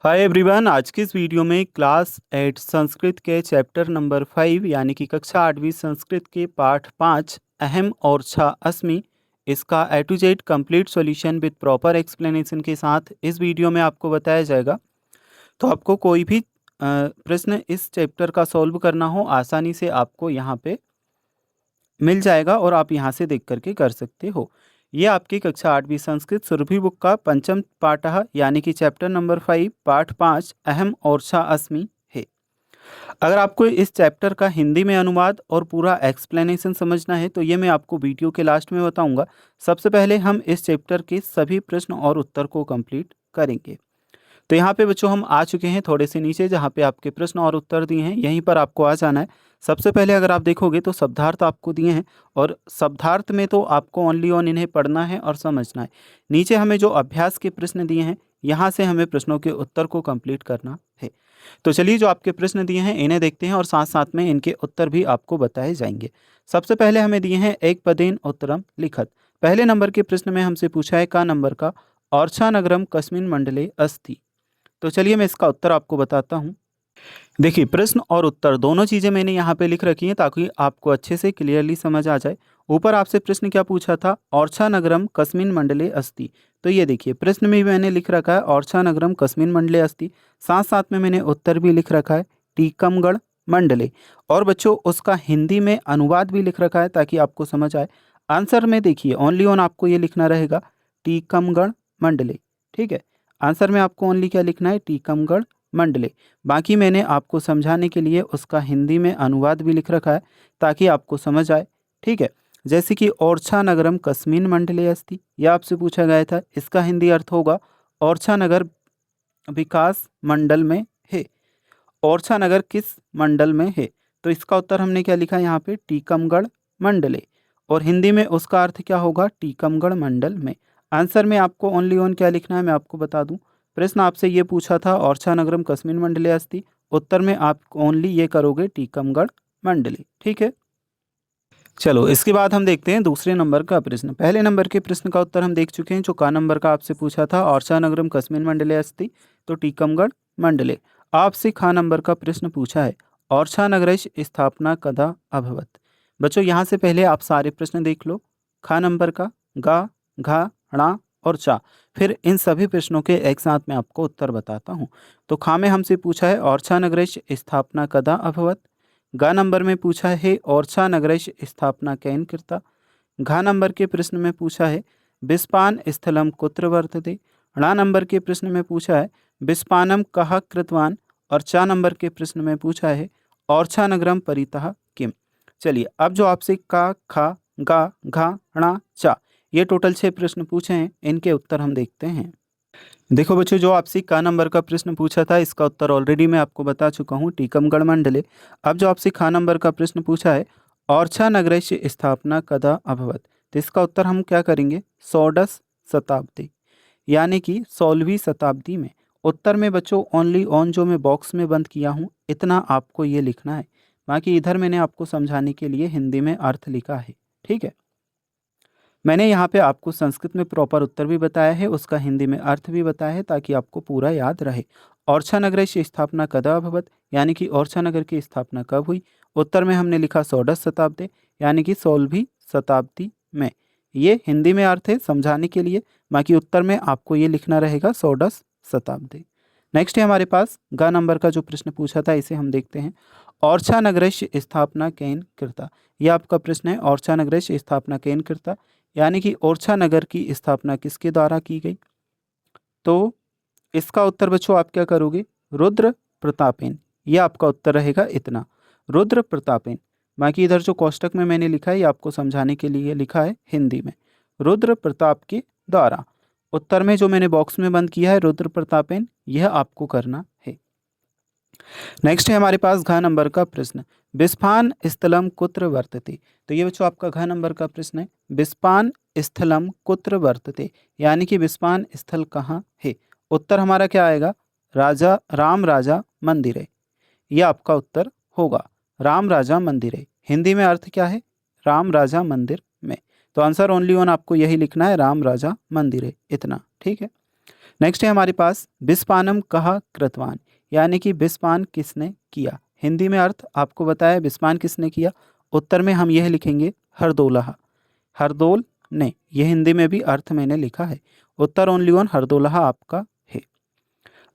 Hi everyone. आज की इस वीडियो में क्लास 8 संस्कृत के चैप्टर नंबर 5 यानी कि कक्षा 8वीं संस्कृत के पाठ 5 अहम और छा अस्मि इसका A to Z complete solution with proper explanation के साथ इस वीडियो में आपको बताया जाएगा। तो आपको कोई भी प्रश्न इस चैप्टर का सॉल्व करना हो आसानी से आपको यहाँ पे मिल जाएगा और आप यहाँ से देख करके कर सकते हो। ये आपकी कक्षा 8वीं संस्कृत सुरभि बुक का पंचम पाठः यानी कि चैप्टर नंबर 5 पाठ 5 अहम और छा अस्मि है। अगर आपको इस चैप्टर का हिंदी में अनुवाद और पूरा एक्सप्लेनेशन समझना है तो ये मैं आपको वीडियो के लास्ट में बताऊंगा। सबसे पहले हम इस चैप्टर के सभी प्रश्न और उत्तर को कंप्लीट करेंगे। तो यहाँ पे बच्चों हम आ चुके हैं थोड़े से नीचे जहाँ पे आपके प्रश्न और उत्तर दिए हैं, यहीं पर आपको आ जाना है। सबसे पहले अगर आप देखोगे तो शब्दार्थ आपको दिए हैं और शब्दार्थ में तो आपको ओनली ऑन इन्हें पढ़ना है और समझना है। नीचे हमें जो अभ्यास के प्रश्न दिए हैं यहाँ से हमें प्रश्नों के उत्तर को कंप्लीट करना है। तो चलिए जो आपके प्रश्न दिए हैं इन्हें देखते हैं और साथ साथ में इनके उत्तर भी आपको बताए जाएंगे। सबसे पहले हमें दिए हैं एक पदेन उत्तरम लिखत। पहले नंबर के प्रश्न में हमसे पूछा है का नंबर का औरछा नगरम कस्मिन मंडले अस्ति। तो चलिए मैं इसका उत्तर आपको बताता हूँ। देखिए प्रश्न और उत्तर दोनों चीज़ें मैंने यहाँ पे लिख रखी हैं ताकि आपको अच्छे से क्लियरली समझ आ जाए। ऊपर आपसे प्रश्न क्या पूछा था, औरछा नगरम कस्मिन मंडले अस्ति। तो ये देखिए प्रश्न में भी मैंने लिख रखा है औरछा नगरम कस्मिन मंडले अस्ति, साथ साथ में मैंने उत्तर भी लिख रखा है टीकमगढ़ मंडले। और बच्चों उसका हिंदी में अनुवाद भी लिख रखा है ताकि आपको समझ आए। आंसर में देखिए ओनली ऑन आपको ये लिखना रहेगा टीकमगढ़ मंडले। ठीक है, आंसर में आपको ओनली क्या लिखना है टीकमगढ़ मंडले। बाकी मैंने आपको समझाने के लिए उसका हिंदी में अनुवाद भी लिख रखा है ताकि आपको समझ आए। ठीक है, जैसे कि ओरछा नगरम कस्मिन मंडले अस्ति, यह आपसे पूछा गया था, इसका हिंदी अर्थ होगा ओरछा नगर विकास मंडल में है। ओरछा नगर किस मंडल में है? तो इसका उत्तर हमने क्या लिखा यहाँ पे टीकमगढ़ मंडले, और हिंदी में उसका अर्थ क्या होगा टीकमगढ़ मंडल में। आंसर में आपको ओनली ऑन क्या लिखना है मैं आपको बता दूं। प्रश्न आपसे ये पूछा था ओरछा नगरम कस्मिन मंडले अस्ति, उत्तर में आप ओनली ये करोगे टीकमगढ़ मंडले। ठीक है, चलो इसके बाद हम देखते हैं दूसरे नंबर का प्रश्न। पहले नंबर के प्रश्न का उत्तर हम देख चुके हैं जो का नंबर का आपसे पूछा था ओरछा नगरम कस्मिन मंडले अस्ति, तो टीकमगढ़ मंडले। आपसे खा नंबर का प्रश्न पूछा है ओरछा नगरस्य स्थापना कदा अभवत। बच्चों यहाँ से पहले आप सारे प्रश्न देख लो, खा नंबर का गा घा णा और चा, फिर इन सभी प्रश्नों के एक साथ मैं आपको उत्तर बताता हूँ। तो खा में हमसे पूछा है ओरछा नगरस्य स्थापना कदा अभवत। गा नंबर में पूछा है ओरछा नगरस्य स्थापना कैन कृता। घा नंबर के प्रश्न में पूछा है विस्पान स्थलम कुत्र वर्तते। णा नंबर के प्रश्न में पूछा है विस्पानम कः कृतवान। और चा नंबर के प्रश्न में पूछा है ओरछा नगरम परितः किम। चलिए अब जो आपसे का खा गा घा णा चा ये टोटल 6 प्रश्न पूछे हैं, इनके उत्तर हम देखते हैं। देखो बच्चों जो आपसे का नंबर का प्रश्न पूछा था इसका उत्तर ऑलरेडी मैं आपको बता चुका हूँ टीकमगढ़ मंडले। अब जो आपसे खा नंबर का प्रश्न पूछा है ओरछा नगरस्य स्थापना कदा अभवत, तो इसका उत्तर हम क्या करेंगे षोडश शताब्दी यानी कि 16वीं शताब्दी में। उत्तर में बच्चों ओनली ऑन जो मैं बॉक्स में बंद किया हूँ इतना आपको ये लिखना है, बाकी इधर मैंने आपको समझाने के लिए हिंदी में अर्थ लिखा है। ठीक है, मैंने यहाँ पे आपको संस्कृत में प्रॉपर उत्तर भी बताया है, उसका हिंदी में अर्थ भी बताया है ताकि आपको पूरा याद रहे। ओरछा नगर की स्थापना कदा अभवत यानी कि ओरछा नगर की स्थापना कब हुई? उत्तर में हमने लिखा षोडश शताब्दी यानी कि 16वीं शताब्दी में। ये हिंदी में अर्थ है समझाने के लिए, बाकी उत्तर में आपको ये लिखना रहेगा षोडश शताब्दी। नेक्स्ट है हमारे पास ग नंबर का जो प्रश्न पूछा था इसे हम देखते हैं। ओरछा नगरस्य स्थापना कैन कृता, यह आपका प्रश्न है ओरछा नगरस्य स्थापना कैन कृता यानी कि ओरछा नगर की स्थापना किसके द्वारा की गई? तो इसका उत्तर बच्चों आप क्या करोगे रुद्र प्रतापेन, यह आपका उत्तर रहेगा इतना रुद्र प्रतापेन। बाकी इधर जो कोष्टक में मैंने लिखा है ये आपको समझाने के लिए लिखा है हिंदी में रुद्र प्रताप के द्वारा। उत्तर में जो मैंने बॉक्स में बंद किया है रुद्र प्रतापेन, यह आपको करना है। नेक्स्ट है हमारे पास घ नंबर का प्रश्न विस्फान स्थलम कुत्र वर्तते। तो ये बच्चों आपका घ नंबर का प्रश्न है विस्पान स्थलम कुत्र वर्तते यानी कि विस्पान स्थल कहाँ है? उत्तर हमारा क्या आएगा राजा राम राजा मंदिर है, यह आपका उत्तर होगा राम राजा मंदिर है। हिंदी में अर्थ क्या है राम राजा मंदिर में, तो आंसर ओनली ऑन आपको यही लिखना है राम राजा मंदिर है इतना। ठीक है, नेक्स्ट है हमारे पास बिस्पानम कहा कृतवान, यानी कि बिस्पान किसने किया। हिंदी में अर्थ आपको बताया बिस्पान किसने किया, उत्तर में हम यह लिखेंगे हरदोलहा, हरदोल ने, यह हिंदी में भी अर्थ मैंने लिखा है, उत्तर ओनली वन हरदोलहा आपका है।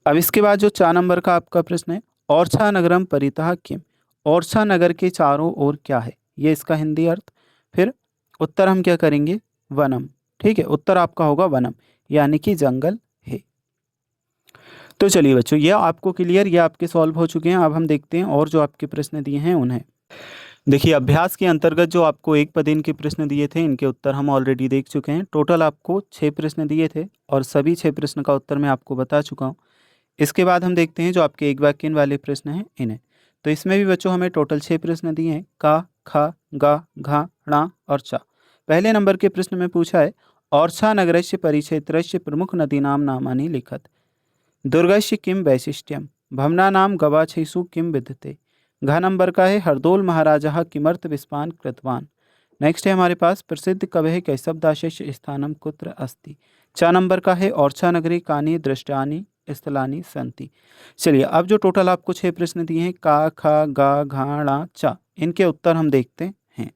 अब इसके बाद जो 4 नंबर का आपका प्रश्न है, ओरछा नगरम परितः किम, ओरछा नगर के चारों ओर क्या है, ये इसका हिंदी अर्थ। फिर उत्तर हम क्या करेंगे, वनम, ठीक है, उत्तर आपका होगा वनम, यानी कि जंगल है। तो चलिए बच्चों, ये आपको क्लियर, ये आपके सॉल्व हो चुके हैं। अब हम देखते हैं और जो आपके प्रश्न दिए हैं उन्हें। देखिए, अभ्यास के अंतर्गत जो आपको एक पद इनके प्रश्न दिए थे, इनके उत्तर हम ऑलरेडी देख चुके हैं। टोटल आपको 6 प्रश्न दिए थे और सभी 6 प्रश्न का उत्तर मैं आपको बता चुका हूँ। इसके बाद हम देखते हैं जो आपके एक वाक्य वाले प्रश्न हैं इन्हें। तो इसमें भी बच्चों हमें टोटल 6 प्रश्न दिए हैं, का, खा, गा, घा, णा और चा। पहले नंबर के प्रश्न में पूछा है, ओरछा नगरस्य परिक्षेत्रस्य प्रमुख नदीनां नामानि लिखत, दुर्गस्य किम वैशिष्ट्यम, भवनानां गवाक्षेषु किम विद्यते। घ नंबर का है, हरदोल महाराजः किमर्थ विस्पान कृतवान। नेक्स्ट है हमारे पास, प्रसिद्ध कवये कैसबदासस्य स्थानम कुत्र अस्ति। 4 नंबर का है, ओरछा नगरे कानि दृष्टानि स्थलानि सन्ति। चलिए, अब जो टोटल आपको 6 प्रश्न दिए हैं, का, खा, गा, घा, णा, चा, इनके उत्तर हम देखते हैं।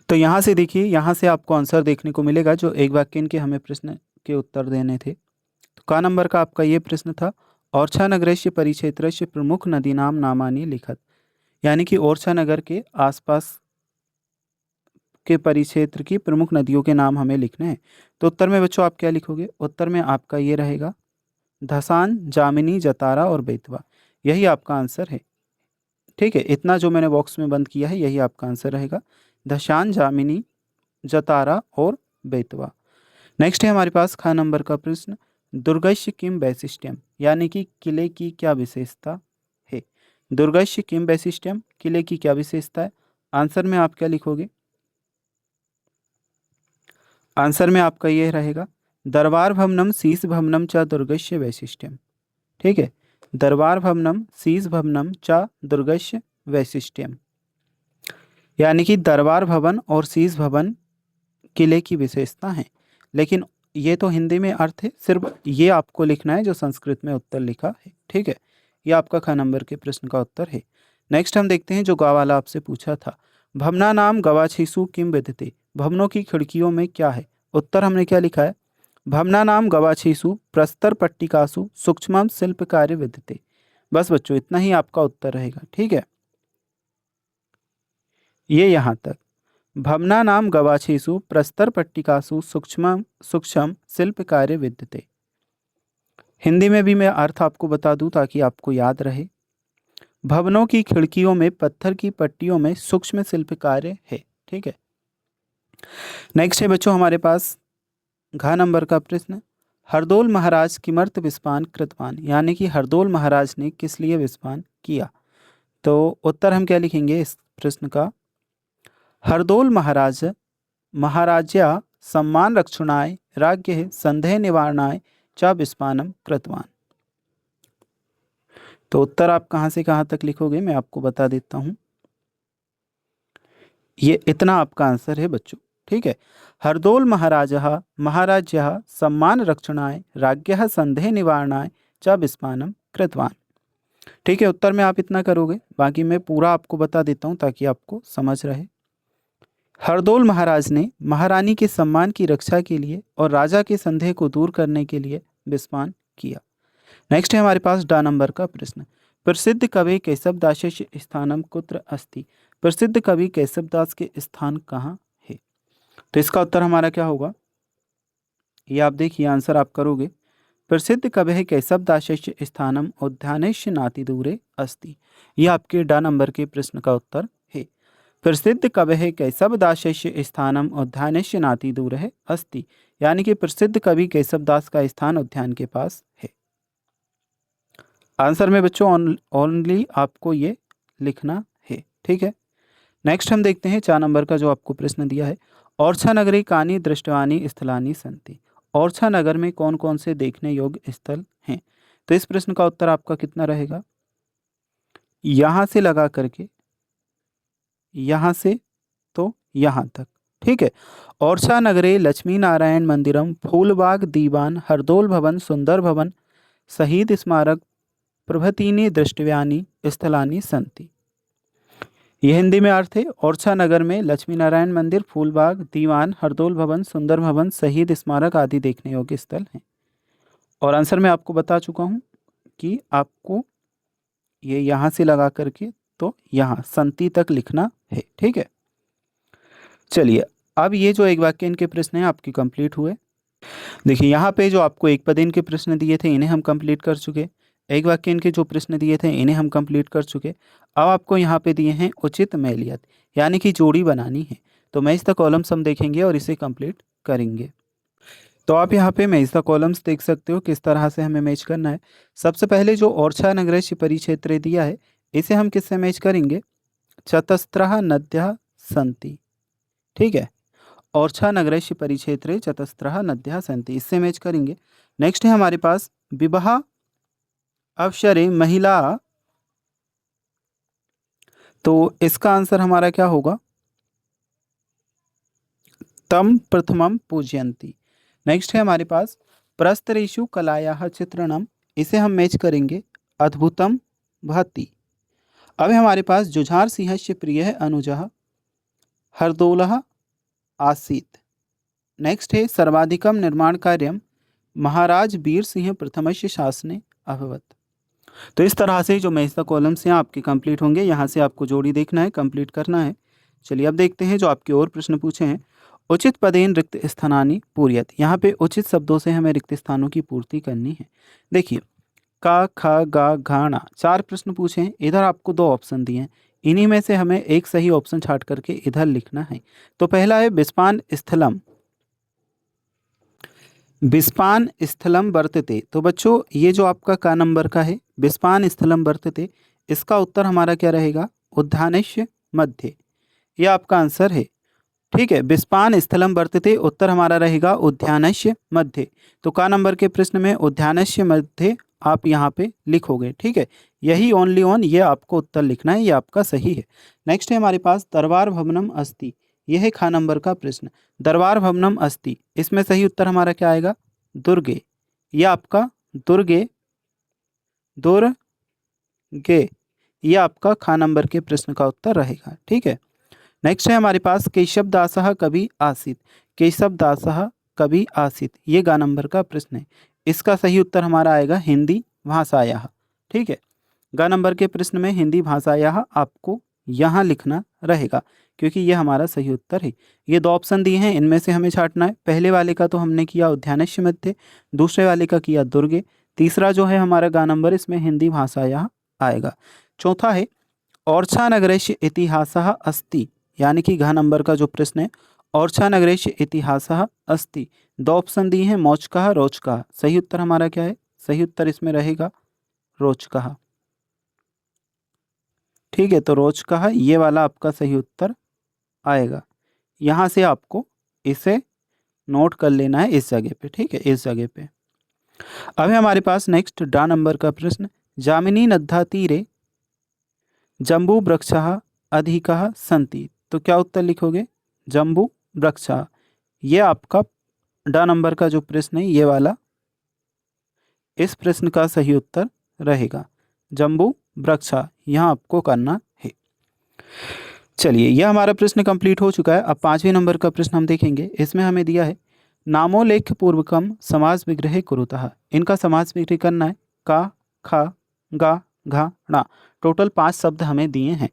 तो यहाँ से देखिए, यहाँ से आपको आंसर देखने को मिलेगा जो एक वाक्य के हमें प्रश्न के उत्तर देने थे। तो का नंबर का आपका ये प्रश्न था, ओरछा नगरस्य परिक्षेत्रस्य प्रमुख नदीनां नामानि लिखत, यानी कि ओरछा नगर के आसपास के परिक्षेत्र की प्रमुख नदियों के नाम हमें लिखने हैं। तो उत्तर में बच्चों आप क्या लिखोगे, उत्तर में आपका ये रहेगा धसान, जामिनी, जतारा और बेतवा, यही आपका आंसर है। ठीक है, इतना जो मैंने बॉक्स में बंद किया है यही आपका आंसर रहेगा, धसान, जामिनी, जतारा और बेतवा। नेक्स्ट है हमारे पास ख नंबर का प्रश्न, दुर्गस्य किम वैशिष्ट्यम, यानी कि किले की क्या विशेषता है। दुर्गस्य किम वैशिष्ट्यम, किले की क्या विशेषता है। आंसर में आप क्या लिखोगे, आंसर में आपका यह रहेगा, दरबार भवनम शीश भवनम च दुर्गस्य वैशिष्ट्यम। ठीक है, दरबार भवनम शीश भवनम च दुर्गस्य वैशिष्ट्यम, यानी कि दरबार भवन और शीश भवन किले की विशेषता है। लेकिन ये तो हिंदी में अर्थ है, सिर्फ ये आपको लिखना है जो संस्कृत में उत्तर लिखा है। ठीक है, ये आपका ख नंबर के प्रश्न का उत्तर है। नेक्स्ट हम देखते हैं जो गा वाला आपसे पूछा था, भवना नाम गवाक्षेषु किम विद्यते, भवनों की खिड़कियों में क्या है। उत्तर हमने क्या लिखा है, भवना नाम गवाक्षेषु प्रस्तर पट्टिकासु सूक्ष्म शिल्प कार्य विद्यते। बस बच्चों, इतना ही आपका उत्तर रहेगा। ठीक है, ये यहाँ तक, भवना नाम गवाक्षेषु प्रस्तर पट्टिकासु सूक्ष्म सूक्ष्म शिल्प कार्य विद्यते। हिंदी में भी मैं अर्थ आपको बता दूं ताकि आपको याद रहे, भवनों की खिड़कियों में पत्थर की पट्टियों में सूक्ष्म शिल्प कार्य है। ठीक है, नेक्स्ट है बच्चों हमारे पास घ नंबर का प्रश्न, हरदोल महाराज किमर्थ विस्पान कृतवान, यानी कि हरदोल महाराज ने किस लिए विस्पान किया। तो उत्तर हम क्या लिखेंगे इस प्रश्न का, हरदोल महाराज महाराज्या सम्मान रक्षणाय राज्ञ संदेह निवारणाय च विस्पानम कृतवान। तो उत्तर आप कहाँ से कहाँ तक लिखोगे मैं आपको बता देता हूँ, ये इतना आपका आंसर है बच्चों। ठीक है, हरदोल महाराजः महाराज्यः सम्मान रक्षणाय राज्ञः संदेह निवारणाय च विस्पानम कृतवान। ठीक है, उत्तर में आप इतना करोगे, बाकी मैं पूरा आपको बता देता हूँ ताकि आपको समझ रहे। हरदोल महाराज ने महारानी के सम्मान की रक्षा के लिए और राजा के संदेह को दूर करने के लिए विस्पान किया। नेक्स्ट है हमारे पास डा नंबर का प्रश्न, प्रसिद्ध कवि केशवदासस्य स्थानम कुत्र अस्ति, प्रसिद्ध कवि केशवदास के स्थान कहाँ है। तो इसका उत्तर हमारा क्या होगा, ये आप देखिए आंसर आप करोगे, प्रसिद्ध कवि केशवदासस्य स्थानम उद्यानस्य नातिदूरे अस्ति, यह आपके डा नंबर के प्रश्न का उत्तर है। प्रसिद्ध कवि केशवदासस्य स्थानम उद्यानस्य नातिदूरे अस्ति, यानी कि प्रसिद्ध कवि केशवदास का स्थान उद्यान के पास है। आंसर में बच्चों ओनली आपको ये लिखना है। ठीक है, नेक्स्ट हम देखते हैं 4 नंबर का जो आपको प्रश्न दिया है, ओरछा नगरे कानि दृष्टवानी स्थलानि सन्ति, ओरछा नगर में कौन कौन से देखने योग्य स्थल हैं। तो इस प्रश्न का उत्तर आपका कितना रहेगा, यहाँ से लगा करके यहाँ से तो यहाँ तक। ठीक है। ओरछा नगरे लक्ष्मी नारायण मंदिरम फूलबाग दीवान हरदोल भवन सुंदर भवन शहीद स्मारक प्रभृतीनि दृष्टव्यानि स्थलानि सन्ति। ये हिंदी में अर्थ है, ओरछा नगर में लक्ष्मी नारायण मंदिर, फूलबाग, दीवान, हरदोल भवन, सुंदर भवन, शहीद स्मारक आदि देखने योग्य स्थल हैं। और आंसर मैं आपको बता चुका हूँ कि आपको ये यहाँ से लगा करके तो यहाँ संति तक लिखना है। ठीक है, चलिए अब ये जो एक वाक्य इनके प्रश्न हैं आपके कंप्लीट हुए। देखिए यहाँ पे जो आपको एक पद इनके प्रश्न दिए थे इन्हें हम कंप्लीट कर चुके, एक वाक्य इनके जो प्रश्न दिए थे इन्हें हम कंप्लीट कर चुके। अब आपको यहाँ पे दिए हैं उचित मेलियत, यानी कि जोड़ी बनानी है। तो मैच द कॉलम्स हम देखेंगे और इसे कंप्लीट करेंगे। तो आप यहाँ पे मैच द कॉलम्स देख सकते हो किस तरह से हमें मैच करना है। सबसे पहले जो ओरछा नगरस्य परिक्षेत्र दिया है इसे हम किससे मैच करेंगे, चतस्रः नद्यः सन्ति। ठीक है, ओरछा नगरस्य परिक्षेत्रे चतस्रः नद्यः सन्ति, इससे मैच करेंगे। नेक्स्ट है हमारे पास विवाह अवसरे महिला, तो इसका आंसर हमारा क्या होगा, तम प्रथमम पूजयन्ति। नेक्स्ट है हमारे पास प्रस्तरेषु कलायाः चित्रणम, इसे हम मैच करेंगे अद्भुतम भाति। अब हमारे पास जुझार सिंहस्य प्रियः अनुजः हरदोलः आसीत्। नेक्स्ट है सर्वाधिकम निर्माण कार्यम महाराज वीर सिंह प्रथमस्य शासने अभवत। तो इस तरह से जो मैच द कॉलम्स हैं आपके कंप्लीट होंगे। यहाँ से आपको जोड़ी देखना है, कंप्लीट करना है। चलिए अब देखते हैं जो आपके और प्रश्न पूछे हैं। उचित पदेन रिक्त स्थानानि पूर्यत, यहाँ पे उचित शब्दों से हमें रिक्त स्थानों की पूर्ति करनी है। देखिए का ख गा घाना 4 प्रश्न पूछे हैं, इधर आपको 2 ऑप्शन दिए हैं, इन्हीं में से हमें एक सही ऑप्शन छाट करके इधर लिखना है। तो पहला है विस्पान स्थलम, विस्पान स्थलम वर्तते। तो बच्चों ये जो आपका का नंबर का है विस्पान स्थलम वर्तते, इसका उत्तर हमारा क्या रहेगा, उद्यानस्य मध्य, ये आपका आंसर है। ठीक है, विस्पान स्थलम वर्तते उत्तर हमारा रहेगा उद्यानस्य मध्य। तो का नंबर के प्रश्न में उद्यानस्य मध्य आप यहाँ पे लिखोगे। ठीक है, यही ओनली ऑन ये आपको उत्तर लिखना है, ये आपका सही है। नेक्स्ट है हमारे पास दरबार भवनम अस्ति, यह है खा नंबर का प्रश्न। दरबार भवनम अस्ति, इसमें सही उत्तर हमारा क्या आएगा, दुर्गे, यह आपका दुर्गे, दुर्गे, यह आपका खा नंबर के प्रश्न का उत्तर रहेगा। ठीक है, नेक्स्ट है हमारे पास केशवदासः कवि आसीत्, केशवदासः कवि आसीत्, ये गा नंबर का प्रश्न है। इसका सही उत्तर हमारा आएगा हिंदी भाषायाः। ठीक है, गा नंबर के प्रश्न में हिंदी भाषायाः आपको यहाँ लिखना रहेगा, क्योंकि ये हमारा सही उत्तर है। ये 2 ऑप्शन दिए हैं, इनमें से हमें छांटना है। पहले वाले का तो हमने किया उद्यानस्य मध्य, दूसरे वाले का किया दुर्गे, तीसरा जो है हमारा गा नंबर इसमें हिंदी भाषायाः आएगा। चौथा है ओरछा नगरस्य इतिहासः अस्ति, यानी कि घ नंबर का जो प्रश्न है ओरछा नगरस्य इतिहासः अस्ति। 2 ऑप्शन दिए हैं मौचकः रोचकः, सही उत्तर हमारा क्या है, सही उत्तर इसमें रहेगा रोचकः। ठीक है, तो रोचकः ये वाला आपका सही उत्तर आएगा। यहाँ से आपको इसे नोट कर लेना है इस जगह पे। ठीक है, इस जगह पे। अब है हमारे पास नेक्स्ट डा नंबर का प्रश्न, जामिनी नद्या तीरे जम्बू वृक्षः अधिकः सन्ति। तो क्या उत्तर लिखोगे, जम्बू वृक्षः, ये आपका डा नंबर का जो प्रश्न है ये वाला, इस प्रश्न का सही उत्तर रहेगा जम्बू वृक्षः, यहाँ आपको करना है। चलिए यह हमारा प्रश्न कंप्लीट हो चुका है। अब 5वें नंबर का प्रश्न हम देखेंगे। इसमें हमें दिया है नामोल्लेख पूर्वकम समास विग्रह कुरुतः, इनका समास विग्रह करना है का खा गा घा णा, टोटल 5 शब्द हमें दिए हैं।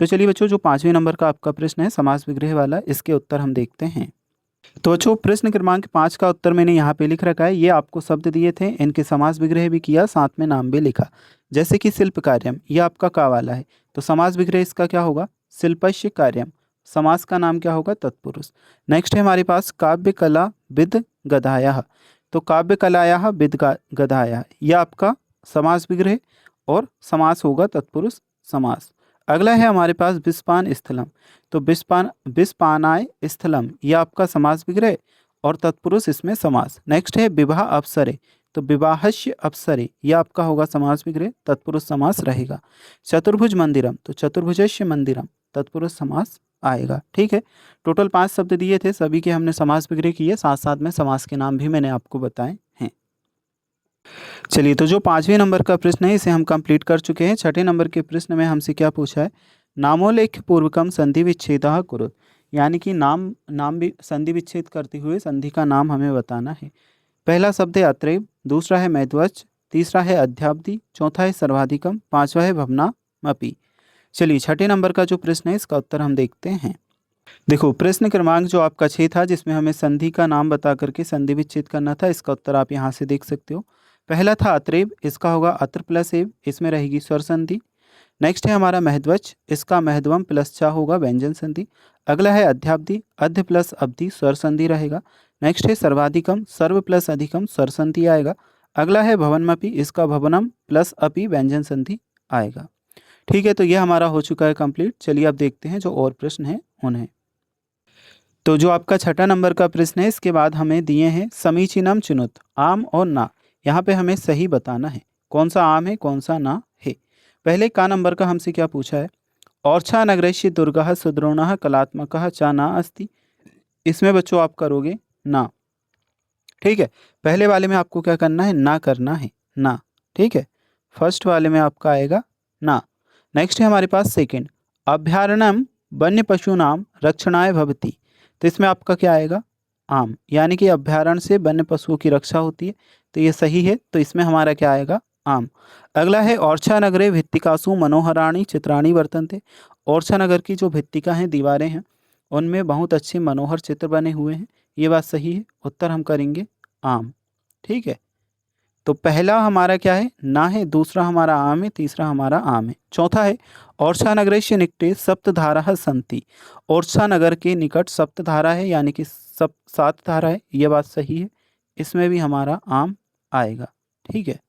तो चलिए बच्चों जो 5वें नंबर का आपका प्रश्न है समास विग्रह वाला, इसके उत्तर हम देखते हैं। तो बच्चों प्रश्न क्रमांक 5 का उत्तर मैंने यहाँ पे लिख रखा है। ये आपको शब्द दिए थे, इनके समास विग्रह भी किया, साथ में नाम भी लिखा। जैसे कि शिल्प कार्यम, ये आपका का वाला है, तो समास विग्रह इसका क्या होगा, शिल्पस्य कार्यम। समास का नाम क्या होगा, तत्पुरुष। नेक्स्ट है हमारे पास काव्य कला विद गधाया, तो काव्य कलाया विद गधाया, यह आपका समास विग्रह और समास होगा तत्पुरुष समास। अगला है हमारे पास विस्पान स्थलम, तो विस्पानाय स्थलम, यह आपका समास विग्रह और तत्पुरुष इसमें समास। नेक्स्ट है विवाह अवसरे, तो विवाहस्य अवसरे, यह आपका होगा समास विग्रह, तत्पुरुष समास रहेगा। चतुर्भुज मंदिरम, तो चतुर्भुजस्य मंदिरम, तत्पुरुष समास आएगा। ठीक है, टोटल 5 शब्द दिए थे, सभी के हमने समास विग्रह किए, साथ साथ में समास के नाम भी मैंने आपको बताए हैं। चलिए, तो जो 5वें नंबर का प्रश्न है इसे हम कंप्लीट कर चुके हैं। छठे नंबर के प्रश्न में हमसे क्या पूछा है, नामोल्लेख पूर्वकम संधि विच्छेदः कुरुत, यानी कि नाम भी संधि विच्छेद करते हुए संधि का नाम हमें बताना है। पहला शब्द है अत्रेव, दूसरा है मैध्वच, तीसरा है अध्याब्दी, चौथा है सर्वाधिकम, पांचवा है भवनामपि। चलिए, छठे नंबर का जो प्रश्न है इसका उत्तर हम देखते हैं। देखो, प्रश्न क्रमांक जो आपका 6 था, जिसमें हमें संधि का नाम बता करके संधि विच्छेद करना था, इसका उत्तर आप यहाँ से देख सकते हो। पहला था अत्रेव, इसका होगा अत्र प्लस एव, इसमें रहेगी स्वर संधि। नेक्स्ट है हमारा महध्वच, इसका महध्वम प्लस चा होगा व्यंजन संधि। अगला है अध्याब्दी, अध्य प्लस अब्धि स्वर संधि रहेगा। नेक्स्ट है सर्वाधिकम, सर्व प्लस अधिकम स्वर संधि आएगा। अगला है भवनमपि, इसका भवनम प्लस अपि व्यंजन संधि आएगा। ठीक है, तो यह हमारा हो चुका है कंप्लीट। चलिए अब देखते हैं जो और प्रश्न हैं उन्हें। तो जो आपका छठा नंबर का प्रश्न है, इसके बाद हमें दिए हैं समीचीनम चुनुत, आम और ना। यहाँ पे हमें सही बताना है कौन सा आम है कौन सा ना है। पहले का नंबर का हमसे क्या पूछा है, और्छा नगरस्य दुर्गः सुद्रोणः कलात्मकः चा ना अस्ति। इसमें बच्चों आप करोगे ना। ठीक है, पहले वाले में आपको क्या करना है, ना करना है, ना। ठीक है, फर्स्ट वाले में आपका आएगा ना। नेक्स्ट है हमारे पास सेकंड, अभ्यारण्यम वन्य पशूनाम रक्षणाय भवति। तो इसमें आपका क्या आएगा, आम, यानी कि अभ्यारण्य से वन्य पशुओं की रक्षा होती है, तो ये सही है, तो इसमें हमारा क्या आएगा, आम। अगला है ओरछा नगरे भित्तिकासु मनोहराणी चित्राणी वर्तन्ते। ओरछा नगर की जो भित्तिका हैं, दीवारें हैं, उनमें बहुत अच्छे मनोहर चित्र बने हुए हैं। ये बात सही है, उत्तर हम करेंगे आम। ठीक है, तो पहला हमारा क्या है, ना है, दूसरा हमारा आम है, तीसरा हमारा आम है। चौथा है ओरछा नगरस्य निकटे सप्तधारा संति। ओरछा नगर के निकट सप्तधारा है, यानी कि 7 धारा है, यह बात सही है, इसमें भी हमारा आम आएगा। ठीक है,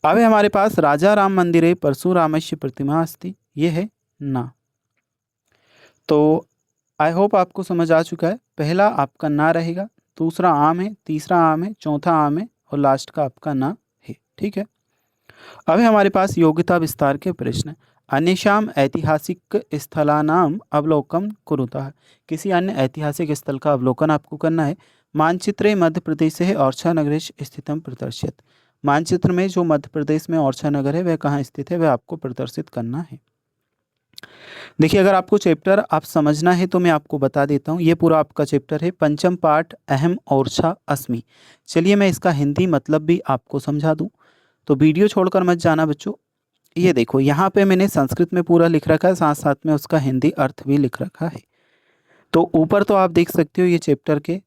अब है हमारे पास राजा राम मंदिरे परशुरामस्य प्रतिमा अस्ति, ये है ना। तो आई होप आपको समझ आ चुका है। पहला आपका ना रहेगा, दूसरा आम है, तीसरा आम है, चौथा आम है और लास्ट का आपका ना है। ठीक है, अब है हमारे पास योग्यता विस्तार के प्रश्न। अन्येषाम ऐतिहासिक स्थलानाम अवलोकन कुरुतः। किसी अन्य ऐतिहासिक स्थल का अवलोकन आपको करना है। मानचित्रे मध्य प्रदेश है ओरछा नगरे स्थितम प्रदर्शित। मानचित्र में जो मध्य प्रदेश में ओरछा नगर है वह कहाँ स्थित है, वह आपको प्रदर्शित करना है। देखिए, अगर आपको चैप्टर आप समझना है तो मैं आपको बता देता हूँ। ये पूरा आपका चैप्टर है, पंचम पाठ अहम ओरछा अस्मि। चलिए मैं इसका हिंदी मतलब भी आपको समझा दूँ, तो वीडियो छोड़कर मत जाना बच्चों। ये देखो, यहाँ पे मैंने संस्कृत में पूरा लिख रखा है, साथ साथ में उसका हिंदी अर्थ भी लिख रखा है। तो ऊपर तो आप देख सकते हो ये चैप्टर के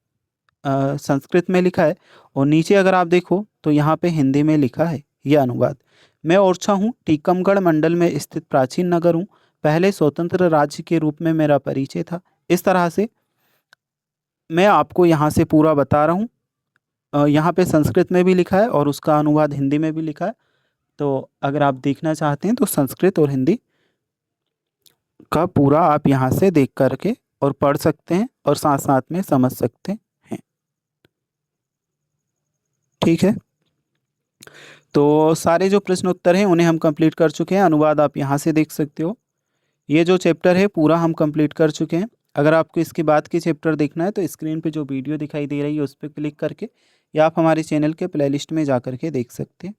संस्कृत में लिखा है, और नीचे अगर आप देखो तो यहाँ पे हिंदी में लिखा है यह अनुवाद। मैं ओरछा हूँ, टीकमगढ़ मंडल में स्थित प्राचीन नगर हूँ। पहले स्वतंत्र राज्य के रूप में मेरा परिचय था। इस तरह से मैं आपको यहाँ से पूरा बता रहा हूँ। यहाँ पे संस्कृत में भी लिखा है और उसका अनुवाद हिंदी में भी लिखा है। तो अगर आप देखना चाहते हैं तो संस्कृत और हिंदी का पूरा आप यहाँ से देख करके और पढ़ सकते हैं और साथ साथ में समझ सकते हैं। ठीक है, तो सारे जो प्रश्न उत्तर हैं उन्हें हम कंप्लीट कर चुके हैं। अनुवाद आप यहाँ से देख सकते हो। ये जो चैप्टर है पूरा हम कंप्लीट कर चुके हैं। अगर आपको इसके बाद के चैप्टर देखना है तो स्क्रीन पे जो वीडियो दिखाई दे रही है उस पर क्लिक करके, या आप हमारे चैनल के प्लेलिस्ट में जा करके देख सकते हैं।